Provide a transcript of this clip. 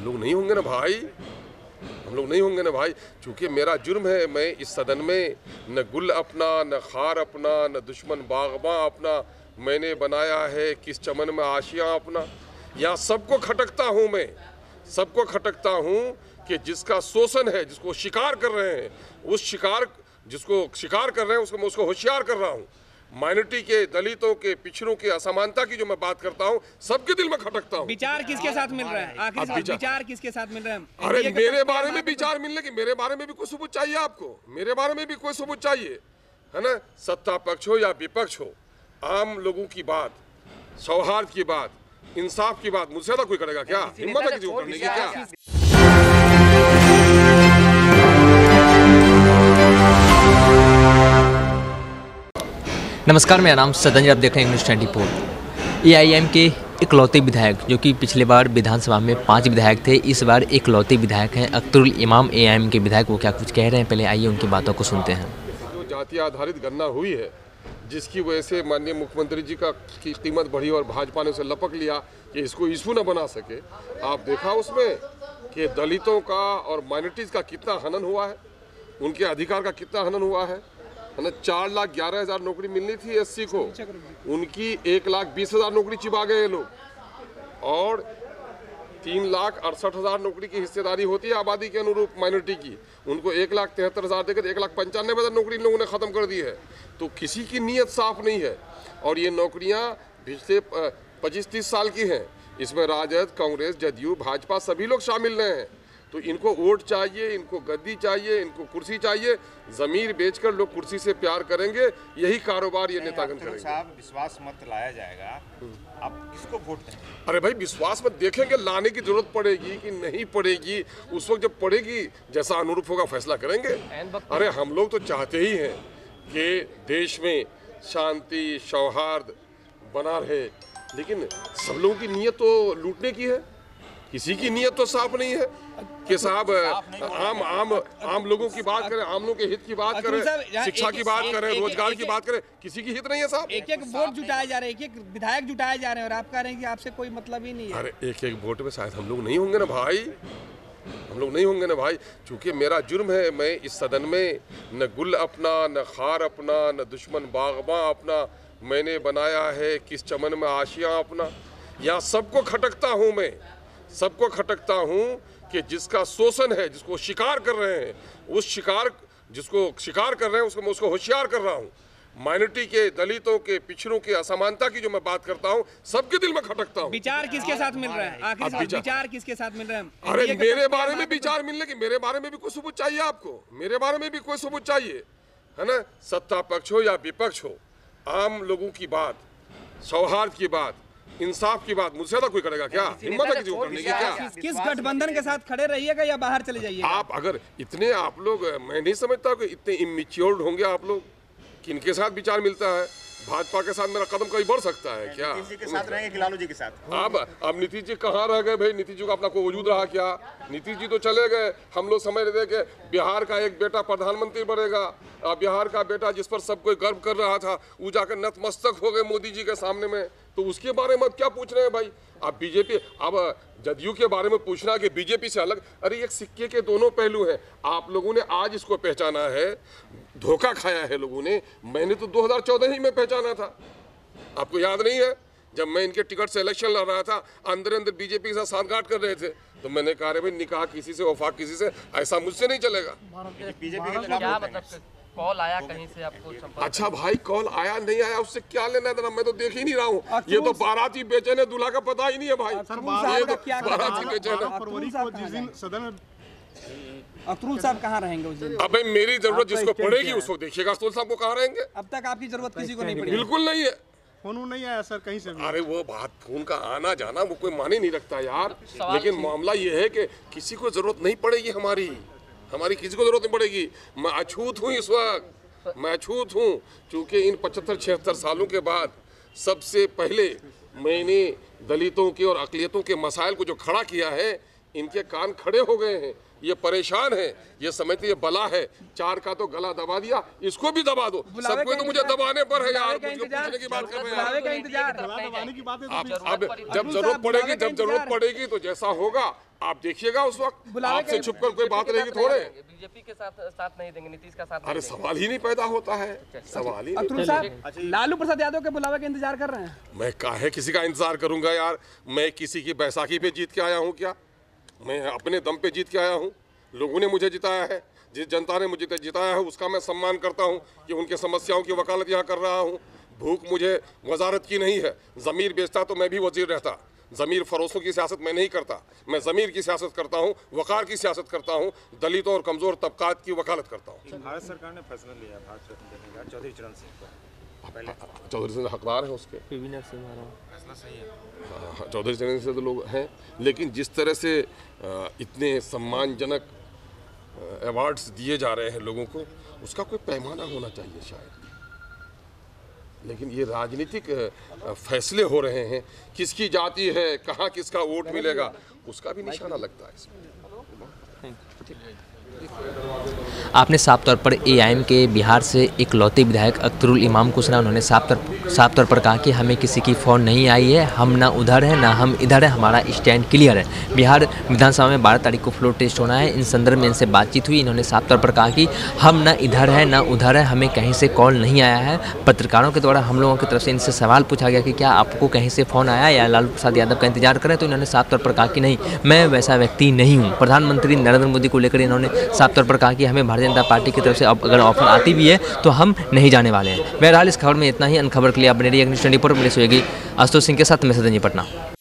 हम लोग नहीं होंगे ना भाई, हम लोग नहीं होंगे ना भाई। चूँकि मेरा जुर्म है, मैं इस सदन में न गुल अपना, न खार अपना, न दुश्मन बागबां अपना मैंने बनाया है, किस चमन में आशियाँ अपना। यहाँ सबको खटकता हूँ मैं, सबको खटकता हूँ कि जिसका शोषण है, जिसको शिकार कर रहे हैं, जिसको शिकार कर रहे हैं उसको मैं उसको होशियार कर रहा हूँ। माइनॉरिटी के, दलितों के, पिछड़ों के असमानता की जो मैं बात करता हूँ, सबके दिल में खटकता हूँ। विचार किसके साथ मिल रहा है? आखिर विचार किसके साथ मिल रहा है? अरे मेरे बारे में विचार मिलने की, मेरे बारे में भी कोई सबूत चाहिए आपको, मेरे बारे में भी कोई सबूत चाहिए, है ना। सत्ता पक्ष हो या विपक्ष हो, आम लोगों की बात, सौहार्द की बात, इंसाफ की बात मुझसे तो कोई करेगा क्या? हिम्मत है किसी को करने की क्या? नमस्कार, मेरा नाम सदन, आप देख रहे हैं न्यूज़ 24। एआईएम के इकलौते विधायक जो कि पिछले बार विधानसभा में 5 विधायक थे, इस बार इकलौते विधायक हैं अख्तरुल इमाम। एआईएम के विधायक वो क्या कुछ कह रहे हैं, पहले आइए उनकी बातों को सुनते हैं। जो जाति आधारित गणना हुई है, जिसकी वजह से माननीय मुख्यमंत्री जी की कीमत बढ़ी और भाजपा ने उसे लपक लिया कि इसको इशू न बना सके। आप देखा उसमें कि दलितों का और माइनॉरिटीज़ का कितना हनन हुआ है, उनके अधिकार का कितना हनन हुआ है ना। 4,11,000 नौकरी मिलनी थी एससी को, उनकी 1,20,000 नौकरी चिपा गए लोग, और 3,68,000 नौकरी की हिस्सेदारी होती है आबादी के अनुरूप माइनॉरिटी की, उनको 1,73,000 देकर 1,95,000 नौकरी इन लोगों ने ख़त्म कर दी है। तो किसी की नीयत साफ नहीं है, और ये नौकरियां पिछले 25-30 साल की हैं। इसमें राजद, कांग्रेस, जदयू, भाजपा सभी लोग शामिल रहे हैं। तो इनको वोट चाहिए, इनको गद्दी चाहिए, इनको कुर्सी चाहिए। ज़मीर बेचकर लोग कुर्सी से प्यार करेंगे, यही कारोबार ये नेतागण करेंगे। साहब, विश्वास मत लाया जाएगा, आप किसको वोट दें? अरे भाई, विश्वास मत देखेंगे, लाने की जरूरत पड़ेगी कि नहीं पड़ेगी, उस वक्त जब पड़ेगी जैसा अनुरूप होगा फैसला करेंगे। अरे हम लोग तो चाहते ही हैं कि देश में शांति सौहार्द बना रहे, लेकिन सब लोगों की नीयत तो लूटने की है, किसी की नीयत तो साफ नहीं है कि साहब आम लोगों की बात करें, आम लोगों के हित की बात करें, शिक्षा की बात करें, रोजगार की बात करें, किसी की हित नहीं है साहब। एक वोट जुटाए जा रहे हैं, एक विधायक जुटाए जा रहे हैं, और आप कह रहे हैं कि आपसे कोई मतलब ही नहीं है। अरे एक वोट में शायद हम लोग नहीं होंगे ना भाई, हम लोग नहीं होंगे ना भाई। चूँकि मेरा जुर्म है, मैं इस सदन में न गुल अपना, न खार अपना, न दुश्मन बागबां अपना मैंने बनाया है, किस चमन में आशियाँ अपना। यहाँ सबको खटकता हूँ मैं, सबको खटकता हूँ कि जिसका शोषण है, जिसको शिकार कर रहे हैं, जिसको शिकार कर रहे हैं उसको मैं उसको होशियार कर रहा हूँ। माइनॉरिटी के, दलितों के, पिछड़ों के असमानता की जो मैं बात करता हूँ, सबके दिल में खटकता हूँ। विचार किसके साथ मिल रहा है? आखिर विचार किसके साथ मिल रहा है? अरे मेरे बारे में विचार मिलने की, मेरे बारे में भी कोई सबूत चाहिए आपको, मेरे बारे में भी कोई सबूत चाहिए, है ना। सत्ता पक्ष हो या विपक्ष हो, आम लोगों की बात, सौहार्द की बात, इंसाफ की बात मुझसे तो कोई करेगा क्या? हिम्मत है किसी को करने की क्या? किस गठबंधन के साथ खड़े रहिएगा या बाहर चले जाइएगा? आप अगर इतने, आप लोग, मैं नहीं समझता कि इतने इमेच्योर्ड होंगे आप लोग, किनके साथ विचार मिलता है। भाजपा के साथ मेरा कदम कहीं बढ़ सकता है क्या? नीतीश जी के साथ रहेंगे कि लालू जी के साथ? अब नीतीश जी कहाँ रह गए भाई? नीतीश जी का अपना कोई वजूद रहा क्या? नीतीश जी तो चले गए। हम लोग समझ रहे थे कि बिहार का एक बेटा प्रधानमंत्री बनेगा, बिहार का बेटा जिस पर सब कोई गर्व कर रहा था, वो जाकर नतमस्तक हो गए मोदी जी के सामने में। तो उसके बारे में क्या पूछ रहे हैं भाई? अब बीजेपी, अब जदयू के बारे में पूछना कि बीजेपी से अलग। अरे एक सिक्के के दोनों पहलू हैं। आप लोगों ने आज इसको पहचाना है, धोखा खाया है लोगों ने। मैंने तो 2014 ही में पहचाना था, आपको याद नहीं है? जब मैं इनके टिकट से इलेक्शन लड़ रहा था, अंदर बीजेपी के साथ सांठगांठ कर रहे थे, तो मैंने कहा भाई निकाह किसी से, वफाक किसी से, ऐसा मुझसे नहीं चलेगा। बीजेपी के खिलाफ कॉल आया कहीं से आपको? अच्छा भाई, कॉल आया नहीं आया उससे क्या लेना देना, मैं तो देख ही नहीं रहा हूँ। ये तो बाराती बेचैन है, दूल्हा का पता ही नहीं है भाई। ये तो बाराती बेचैन है। अख्तरुल साहब कहाँ रहेंगे उस दिन? अबे मेरी जरूरत जिसको पड़ेगी उसको देखिएगा, अख्तरुल साहब को कहाँ रहेंगे? अब तक आपकी जरूरत किसी को नहीं पड़ी? बिल्कुल नहीं है। फोन नहीं आया सर कहीं से भी? अरे वो बात, फोन का आना जाना वो कोई माने नहीं रखता यार। लेकिन मामला ये है कि किसी को जरूरत नहीं पड़ेगी, हमारी किसी को जरूरत नहीं पड़ेगी। मैं अछूत हूँ इस वक्त, मैं अछूत हूँ। क्योंकि इन 75-76 सालों के बाद सबसे पहले मैंने दलितों के और अक़लियतों के मसाइल को जो खड़ा किया है, इनके कान खड़े हो गए हैं, ये परेशान है, ये समझते ये बला है। 4 का तो गला दबा दिया, इसको भी दबा दो। सबको तो मुझे दबाने पर है यार, मुझे पूछने की बात कर रहे हैं दबाने की बात है तो आप। अब जब जरूरत पड़ेगी तो जैसा होगा आप देखिएगा उस वक्त। आपसे छुपकर कोई बात रहेगी थोड़े। बीजेपी के साथ नहीं देंगे, नीतीश का साथ। अरे सवाल ही नहीं पैदा होता है, सवाल ही अतुल साहब लालू प्रसाद यादव के बुलावे का इंतजार कर रहे हैं। मैं काहे किसी का इंतजार करूंगा यार। मैं किसी की बैसाखी पे जीत के आया हूँ क्या? मैं अपने दम पे जीत के आया हूँ। लोगों ने मुझे जिताया है, जिस जनता ने मुझे जिताया है उसका मैं सम्मान करता हूँ कि उनके समस्याओं की वकालत यहाँ कर रहा हूँ। भूख मुझे वजारत की नहीं है। ज़मीर बेचता तो मैं भी वजीर रहता। ज़मीर फरोशों की सियासत मैं नहीं करता, मैं ज़मीर की सियासत करता हूँ, वक़ार की सियासत करता हूँ, दलितों और कमज़ोर तबकात की वकालत करता हूँ। भारत सरकार ने फैसला लिया भारत रत्न देने का चौधरी चरण सिंह को। चौधरी सिंह हकदार है उसके, फैसला सही है। हाँ, चौधरी चरण से तो लोग हैं, लेकिन जिस तरह से इतने सम्मानजनक अवार्ड्स दिए जा रहे हैं लोगों को, उसका कोई पैमाना होना चाहिए शायद। लेकिन ये राजनीतिक फैसले हो रहे हैं, किसकी जाति है, कहाँ किसका वोट मिलेगा, उसका भी निशाना लगता है इसमें। आपने साफ तौर पर एआईएम के बिहार से इकलौते विधायक अख्तरुल इमाम को सुना। उन्होंने साफ तौर पर कहा कि हमें किसी की फ़ोन नहीं आई है, हम ना उधर हैं ना हम इधर हैं, हमारा स्टैंड क्लियर है। बिहार विधानसभा में 12 तारीख को फ्लोर टेस्ट होना है। इन संदर्भ में इनसे बातचीत हुई। इन्होंने साफ तौर पर कहा कि हम ना इधर हैं ना उधर है, हमें कहीं से कॉल नहीं आया है। पत्रकारों के द्वारा हम लोगों की तरफ से इनसे सवाल पूछा गया कि क्या आपको कहीं से फ़ोन आया या लालू प्रसाद यादव का इंतजार करें, तो इन्होंने साफ तौर पर कहा कि नहीं, मैं वैसा व्यक्ति नहीं हूँ। प्रधानमंत्री नरेंद्र मोदी को लेकर इन्होंने साफ तौर पर कहा कि हमें भारतीय जनता पार्टी की तरफ से अब अगर ऑफर आती भी है तो हम नहीं जाने वाले हैं। बहरहाल इस खबर में इतना ही। अन्य खबर के लिए आप बने रहिए न्यूज़ 24 पर। मिले सोएगी आशुतोष सिंह के साथ, मैं सदन जी पटना।